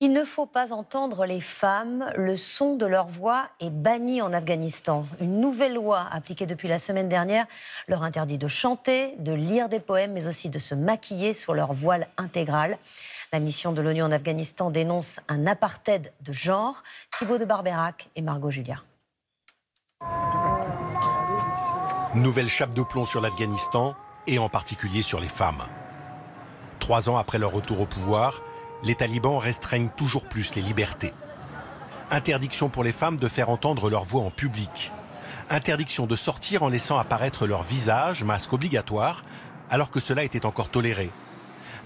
Il ne faut pas entendre les femmes. Le son de leur voix est banni en Afghanistan. Une nouvelle loi appliquée depuis la semaine dernière leur interdit de chanter, de lire des poèmes, mais aussi de se maquiller sur leur voile intégral. La mission de l'ONU en Afghanistan dénonce un apartheid de genre. Thibaut de Barberac et Margot Julia. Nouvelle chape de plomb sur l'Afghanistan et en particulier sur les femmes. 3 ans après leur retour au pouvoir, les talibans restreignent toujours plus les libertés. Interdiction pour les femmes de faire entendre leur voix en public. Interdiction de sortir en laissant apparaître leur visage, masque obligatoire, alors que cela était encore toléré.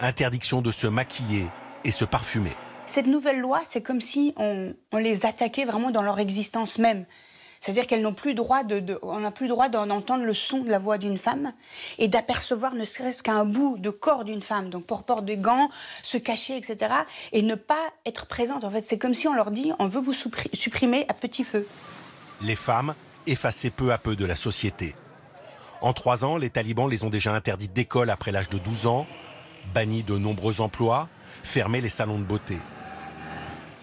Interdiction de se maquiller et se parfumer. Cette nouvelle loi, c'est comme si on les attaquait vraiment dans leur existence même. C'est-à-dire qu'elles n'ont plus droit on n'a plus droit d'entendre le son de la voix d'une femme et d'apercevoir ne serait-ce qu'un bout de corps d'une femme. Donc pour porter des gants, se cacher, etc. Et ne pas être présente. En fait, c'est comme si on leur dit on veut vous supprimer à petit feu. Les femmes effacées peu à peu de la société. En 3 ans, les talibans les ont déjà interdites d'école après l'âge de 12 ans, banni de nombreux emplois, fermé les salons de beauté.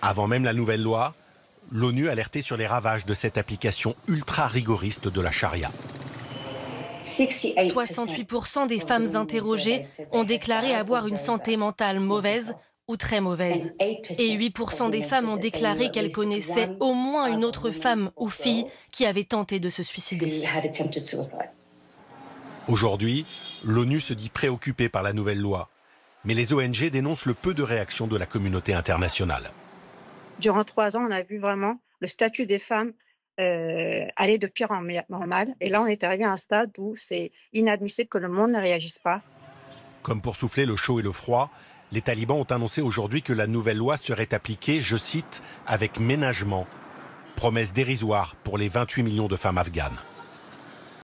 Avant même la nouvelle loi, l'ONU alertait sur les ravages de cette application ultra rigoriste de la charia. 68% des femmes interrogées ont déclaré avoir une santé mentale mauvaise ou très mauvaise. Et 8% des femmes ont déclaré qu'elles connaissaient au moins une autre femme ou fille qui avait tenté de se suicider. Aujourd'hui, l'ONU se dit préoccupée par la nouvelle loi. Mais les ONG dénoncent le peu de réaction de la communauté internationale. Durant 3 ans, on a vu vraiment le statut des femmes aller de pire en mal. Et là, on est arrivé à un stade où c'est inadmissible que le monde ne réagisse pas. Comme pour souffler le chaud et le froid, les talibans ont annoncé aujourd'hui que la nouvelle loi serait appliquée, je cite, avec ménagement. Promesse dérisoire pour les 28 millions de femmes afghanes.